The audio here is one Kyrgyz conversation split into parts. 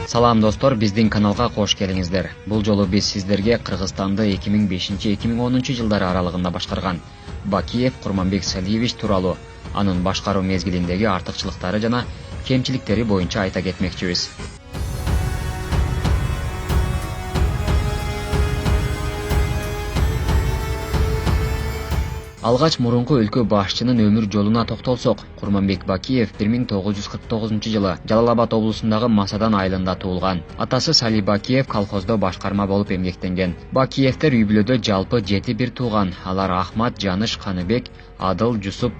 Салам достор, биздин каналга кош келиңиздер. Бул жолу биз сиздерге Кыргызстанды 2005-2010 жылдары аралыгында башкарган Бакиев Курманбек Салиевич тууралуу, анын башкаруу мезгилиндеги артыкчылыктары жана кемчиликтери боюнча айта кетмекчибиз. Алгач мурунку өлкө башчынын өмүр жолуна токтолсок, Курманбек Бакиев 1949 жылы Жалал-Абад облусундагы Масадан айылында туулган. Атасы Сали Бакиев колхоздо башкарма болуп эмгектенген. Бакиевтер үй бүлөдө жалпы 7 бир тууган. Алар Ахмат, Жаныш, Каныбек, Адыл, Жусуп,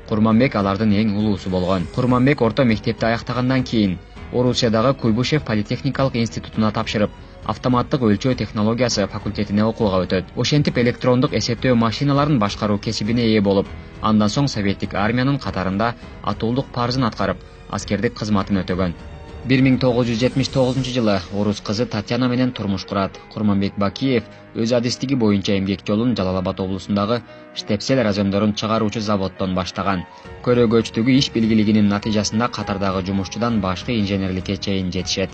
Курманбек алардын эң улуусу болгон. Курманбек орто мектепти аяктагандан кийин Орусиядагы Куйбышев политехникалык институтуна тапшырып, автоматтык өлчөө технологиясы факультетине окууга өтөт. Ошентип электрондук эсептөө машиналарын башкаруу кесибине ээ болуп, андан соң советтик армиянын катарында атуулдук парзын аткарып, аскердик кызматын өтөгөн. 1979 жылы орус кызы Татьяна менен турмуш курат. Курманбек Бакиев өз адистиги боюнча эмгек жолун Жалал-Абад облусундагы штепсель разъемдорун чыгаруучу заводдон баштаган. Көрөгөчтүгү иш билгилигинин натыйжасында катардагы жумушчудан башкы инженерликке чейин жетишет.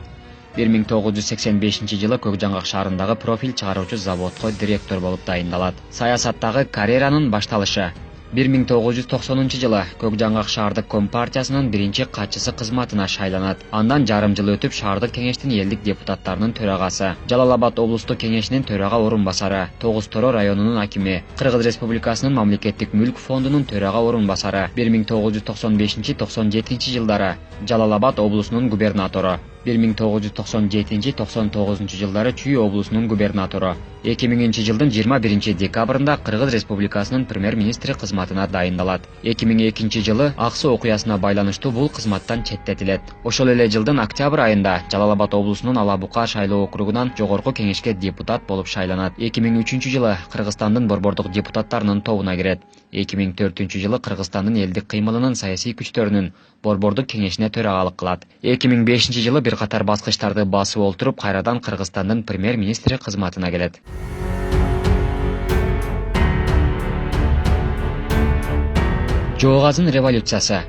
1985 жылы Көкжаңгак шаарындагы профиль чыгаруучу заводко директор болуп дайындалат. Саясаттагы карьеранын башталышы 1990 жылы Көкжаңгак шаардык компартиясынын биринчи катчысы кызматына шайланат. Андан жарым жыл өтүп шаардык кеңештин элдик депутаттарынын төрагасы, Жалал-Абад облустук кеңешинин төрага орун басары, Тогуз Торо районунун акими, Кыргыз Республикасынын мамлекеттик мүлк фондунун төрага орун басары, 1995-97 жылдары Жалал-Абад облусунун губернатору, 1997-99 жылдары Чүй облусунун губернатору, 2000 жылдын 21 декабрында Кыргыз Республикасынын премьер-министри кызматына дайындалат. 2002 жылы Аксы окуясына байланыштуу бул кызматтан четтетилет. Ошол эле жылдын октябрь айында Жалал-Абад облусунун Алабука шайлоо округунан жогорку кеңешке депутат болуп шайланат. 2003 жылы Кыргызстандын борбордук депутаттарынын тобуна кирет. 2004 жылы Кыргызстандын элдик кыймылынын саясий күчтөрүнүн борбордук кеңешине төрагалык кылат. 2005 жылы бир катар баскычтарды басып олтуруп, кайрадан Кыргызстандын премьер-министри кызматына келет. Жоогазын революциясы.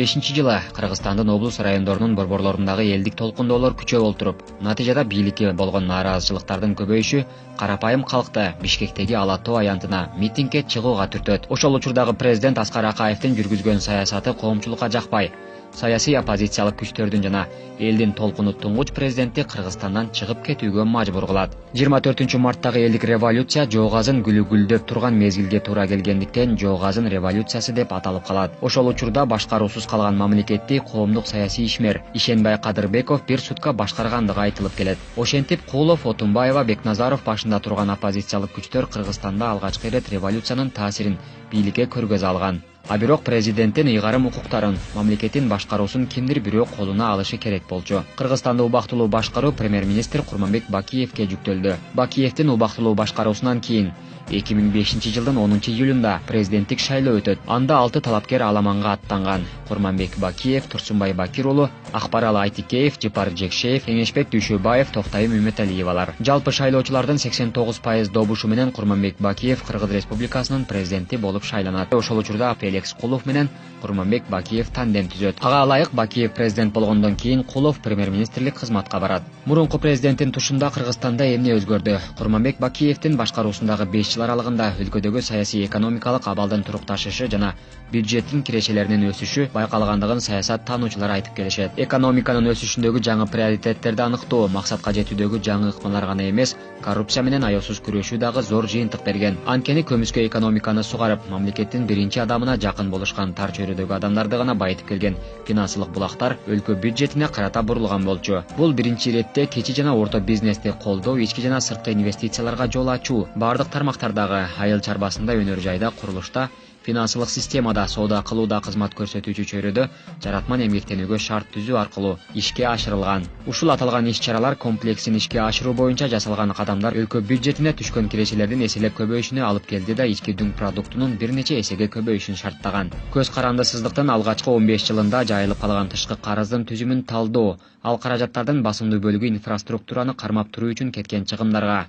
жылы Кыргызстандын облус райондорунун борборлорундагы элдик толкундоолор күчөп олтуруп, натыйжада бийликке болгон нааразычылыктардын көбөйүшү карапайым калкты Бишкектеги Ала Тоо аянтына митингге чыгууга түртөт. Ошол учурдагы президент Аскар Акаевдин жүргүзгөн саясаты коомчулукка жакпай, саясий оппозициялык күчтөрдүн жана элдин толкуну туңгуч президентти Кыргызстандан чыгып кетүүгө мажбур кылат. 24 марттагы элдик революция Жоогазын гүлү гүлдөп турган мезгилге туура келгендиктен Жоогазын революциясы деп аталып калат. Ошол учурда башкаруусуз калган мамлекетти коомдук саясий ишмер Ишенбай Кадырбеков бир сутка башкаргандыгы айтылып келет. Ошентип Куулов, Отунбаева, Бекназаров башында турган оппозициялык күчтөр Кыргызстанда алгачкы ирет революциянын таасирин бийликке көргөзө алган. А бирок президенттин ыйгарым укуктарын, мамлекеттин башкаруусун кимдир бирөө колуна алышы керек болчу. Кыргызстанды убактылуу башкаруу премьер-министр Курманбек Бакиевке жүктөлдү. Бакиевдин убактылуу башкаруусунан кийин 2005 жылдын 10 июлунда президенттик шайлоо өтөт. Анда 6 талапкер аламанга аттанган. Курманбек Бакиев, Турсунбай Бакир уулу, Акбарал Айтикеев, Жипар Жекшеев, Кеңешбек Дүйшөбаев, Токтайым Үмөталиевалар. Жалпы шайлоочулардын 89% добушу менен Курманбек Бакиев Кыргыз Республикасынын президенти болуп шайланат. Ошол учурда Алекс Кулов менен Курманбек Бакиев тандем түзөт. Ага ылайык Бакиев президент болгондон кийин Кулов премьер-министрлик кызматка барат. Мурунку президенттин тушунда Кыргызстанда эмне өзгөрдү? Курманбек Бакиевдин башкаруусундагы 5 жыл аралыгында өлкөдөгү саясий экономикалык абалдын турукташышы жана бюджеттин кирешелеринин өсүшү байкалгандыгын саясат таануучулар айтып келишет. Экономиканын өсүшүндөгү жаңы приоритеттерди аныктоо, максатка жетүүдөгү жаңы ыкмалар гана эмес, коррупция менен аяусуз күрөшүү дагы зор жыйынтык берген. Анткени көмүскө экономиканы сугарып, мамлекеттин биринчи адамына жакын болушкан тар чөйрөдөгү адамдарды гана байытып келген финансылык булактар өлкө бюджетине карата бурулган болчу. Бул биринчи иретте кичи жана орто бизнести колдоо, ички жана сырткы инвестицияларга жол ачуу, бардык тармактардагы айыл чарбасында, өнөр жайда, курулушта Финансылык системада соода кылууда кызмат көрсөтүүчү чөйрөдө жаратман эмгектенүүгө шарт түзүү аркылуу ишке ашырылган. Ушул аталган иш-чаралар комплексин ишке ашыруу боюнча жасалган кадамдар өлкө бюджетине түшкөн кирешелердин эселеп көбөйүшүнө алып келди да ички дүң продуктунун бир нече эсеге көбөйүшүн шарттаган. Көз карандысыздыктын алгачкы 15 жылында жайылып калган тышкы карыздын түзүмүн талдоо, ал каражаттардын басымдуу бөлүгү инфраструктураны кармап туруу үчүн кеткен чыгымдарга,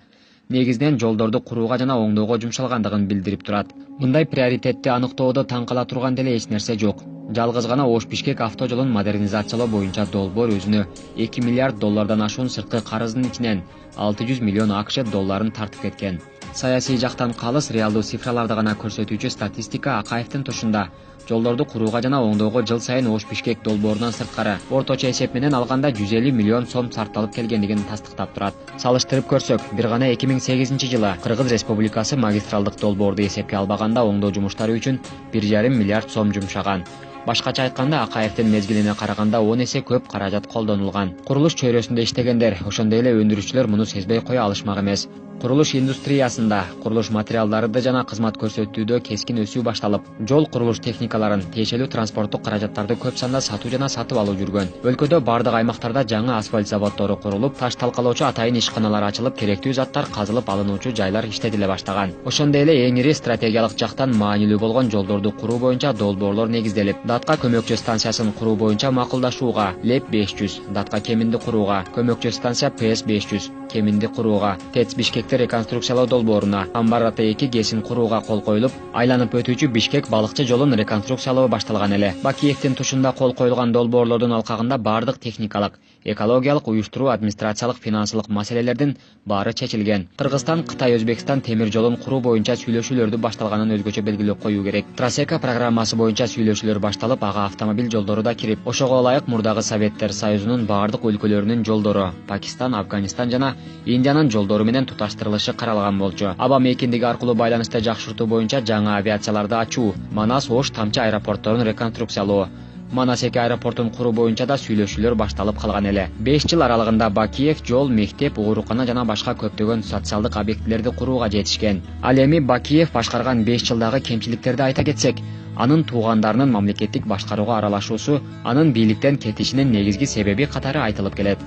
негизинен жолдорду курууга жана оңдоого жумшалгандыгын билдирип турат. Мындай приоритетти аныктоодо таң кала турган деле эч нерсе жок. Жалгыз гана Ош-Бишкек автожолун модернизациялоо боюнча долбоор өзүнө 2 миллиард доллардан ашуун сырткы карыздын ичинен 600 миллион АКШ долларын тартып кеткен. Саясий жактан калыс реалдуу цифраларды гана көрсөтүүчү статистика Акаевдин тушунда. Жолдорду курууга жана оңдоого жыл сайын Ош-Бишкек долбоорунан сырткары орточо эсеп менен алганда 150 миллион сом сарпталып келгендигин тастыктап турат. Салыштырып көрсөк, бир гана 2008 жылы Кыргыз Республикасы магистралдык долбоорду эсепке албаганда оңдоо жумуштары үчүн 1,5 миллиард сом жумшаган. Башкача айтканда, Акаевдин мезгилине караганда 10 эсе көп каражат колдонулган. Курулуш чөйрөсүндө иштегендер, ошондой эле өндүрүүчүлөр муну сезбей кое алышмак эмес. Курулуш индустриясында, курулуш материалдарды жана кызмат көрсөтүүдө кескин өсүү башталып, жол курулуш техникаларын, тиешелүү транспорттук каражаттарды көп санда сатуу жана сатып алуу жүргөн. Өлкөдө бардык аймактарда жаңы асфальт заводдору курулуп, таш талкалоочу атайын ишканалар ачылып, керектүү заттар казылып алынуучу жайлар иштетиле баштаган. Ошондой эле эң ири стратегиялык жактан маанилүү болгон жолдорду куруу боюнча долбоорлор негизделип, Датка көмөкчү станциясын куруу боюнча макулдашууга, ЛЭП 500, Датка Кеминди курууга, көмөкчү станция ПС 500, Кеминди курууга, ТЭЦ Бишкекти реконструкциялоо долбооруна, Амбарата 2 ГЭСин курууга кол коюлуп, айланып өтүүчү Бишкек балыкчы жолун реконструкциялоо башталган эле. Бакиевдин тушунда кол коюлган долбоорлордун алкагында бардык техникалык, экологиялык, уюштуруу, администрациялык, финансылык маселелердин баары чечилген. Кыргызстан, Кытай, Өзбекстан темир жолун куруу боюнча сүйлөшүүлөрдү башталганын өзгөчө белгилеп коюу керек. Трасека программасы боюнча сүйлөшүүлөр башталып, ага автомобиль жолдору да кирип, ошого ылайык мурдагы Советтер Союзунун бардык өлкөлөрүнүн жолдору, Пакистан, Афганистан жана Индиянын жолдору менен туташтырылышы каралган болчу. Аба мейкиндиги аркылуу байланышты жакшыртуу боюнча жаңы авиацияларды ачуу, Манас, Ош, Тамчы аэропортторун реконструкциялоо, Манас 2 аэропортун куруу боюнча да сүйлөшүүлөр башталып калган эле. 5 жыл аралыгында Бакиев жол, мектеп, оорукана жана башка көптөгөн социалдык объектилерди курууга жетишкен. Ал эми Бакиев башкарган 5 жылдагы кемчиликтерди айта кетсек, анын туугандарынын мамлекеттик башкарууга аралашуусу анын бийликтен кетишинин негизги себеби катары айтылып келет.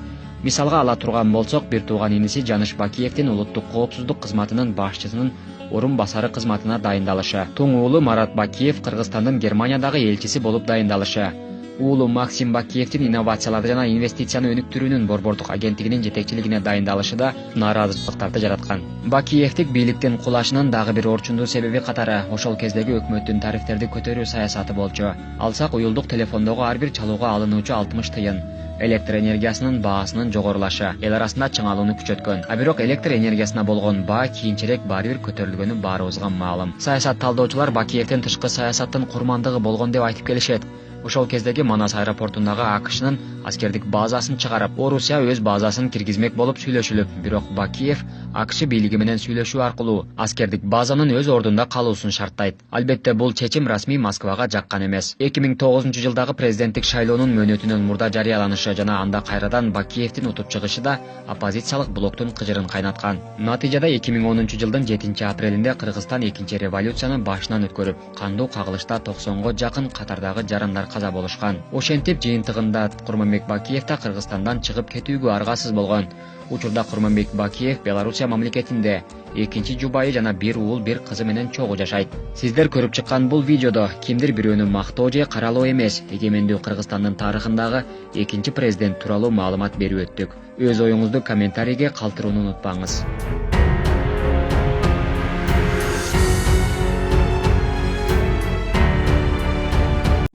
Мисалга ала турган болсок, бир тууган иниси Жаныш Бакиевдин улуттук коопсуздук кызматынын башчысынын орун басары кызматына дайындалышы, туң уулу Марат Бакиев Кыргызстандын Германиядагы элчиси болуп дайындалышы, уулу Максим Бакиевдин инновацияларды жана инвестицияны өнүктүрүүнүн борбордук агенттигинин жетекчилигине дайындалышы да нааразычылыктарды жараткан. Бакиевдик бийликтин кулашынын дагы бир орчундуу себеби катары ошол кездеги өкмөттүн тарифтерди көтөрүү саясаты болчу. Алсак, уюлдук телефондогу ар бир чалууга алынуучу 60 тыйын, электр энергиясынын баасынын жогорулашы эл арасында чыңалууну күчөткөн. А бирок электр энергиясына болгон баа кийинчерээк баары бир көтөрүлгөнү баарыбызга маалым. Саясат талдоочулар Бакиевдин тышкы саясаттын курмандыгы болгон деп айтып келишет. Ошол кездеги Манас аэропортундагы АКШнын аскердик базасын чыгарып, Орусия өз базасын киргизмек болуп сүйлөшүлүп, бирок Бакиев АКШ бийлиги менен сүйлөшүү аркылуу аскердик базанын өз ордунда калуусун шарттайт. Албетте бул чечим расмий Москвага жаккан эмес. 2009 жылдагы президенттик шайлоонун мөөнөтүнөн мурда жарыяланышы жана анда кайрадан Бакиевдин утуп чыгышы да оппозициялык блоктун кыжырын кайнаткан. Натыйжада 2010 жылдын 7 апрелинде Кыргызстан экинчи революцияны башынан өткөрүп, кандуу кагылышта 90го жакын катардагы жарандар каза болушкан. Ошентип жыйынтыгында Курманбек Бакиев да Кыргызстандан чыгып кетүүгө аргасыз болгон. Учурда Курманбек Бакиев Белоруссия мамлекетинде экинчи жубайы жана бир уул бир кызы менен чогуу жашайт. Сиздер көрүп чыккан бул видеодо кимдир бирөөнү мактоо же каралоо эмес, эгемендүү Кыргызстандын тарыхындагы экинчи президент тууралуу маалымат берип өттүк. Өз оюңузду комментарийге калтырууну унутпаңыз.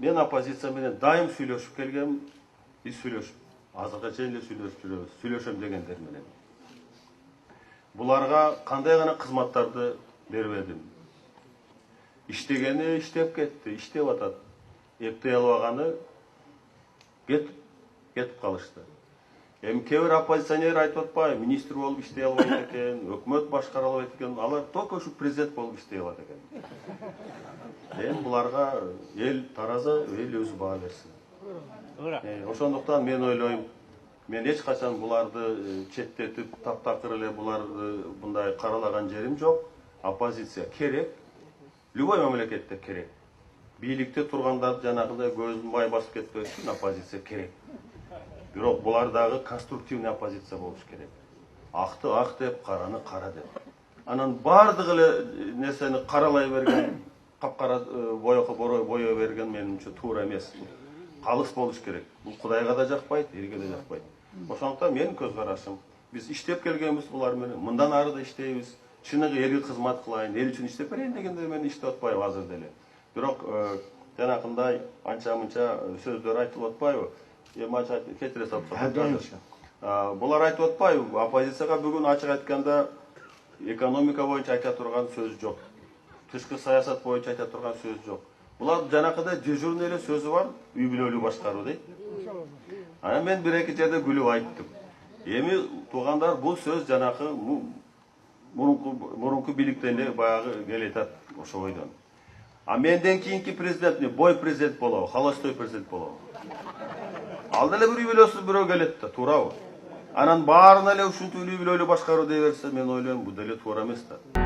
Мен оппозиция менен дайым сүйлөшүп келгем, сүйлөшүп. Азыркыга чейин эле сүйлөшүп жүрөбүз, сүйлөшөм дегендер менен. Буларга кандай гана кызматтарды бербедим. Иштегени иштеп кетти, иштеп атат. Эптей албаганы кетип калышты. Эми кээ бир оппозиционер айтып атпайбы, министр болуп иштей албайт экен, өкмөт башкара албайт экен, алар только ушу президент болуп иштей алат экен. Эми буларга эл таразы, эл өзү баа берсин. Ошондуктан мен ойлойм, мен эч качан буларды четтетип, таптакыр эле буларды мындай каралаган жерим жок. Оппозиция керек. любой мамлекетте керек. Бийликте тургандарды жанагындай көзүн май басып кетпеш үчүн оппозиция керек. Бирок булар дагы конструктивный оппозиция болуш керек. Акты ак деп, караны кара деп. Анан бардык эле нерсени каралай берген, капкара бое берген менимче туура эмес. Калыс болуш керек. Бул Кудайга да жакпайт, элге да жакпайт. Ошондуктан менин көз карашым, биз иштеп келгенбиз булар менен, мындан ары да иштейбиз. Чыныгы элге кызмат кылайын, эл үчүн иштеп берейин дегенде мен иштеп атпайбы азыр деле. Бирок жанакындай анча-мынча сөздөр айтылып атпайбы? Эми ачык кетире салып. Булар айтып атпайбы? Оппозицияга бүгүн ачык айтканда экономика боюнча айта турган сөз жок. Тышкы саясат боюнча айта турган сөз жок. Булар жанакыдай дежурный эле сөзү бар, үй бүлөлүү башкаруу дейт. Анан мен бир-эки жерде күлүп айттым. Эми туугандар, бул сөз жанакы мурунку бийликтен эле баягы келетат ошо бойдон. А менден кийинки президент бой президент болобу, холостой президент болобу? Ал деле бир үй бүлөсү бирөө келет да, туурабы? Анан баарына эле ушинтип үй бүлөлүү башкаруу дей берсе, мен ойлойм, бул деле туура эмес да.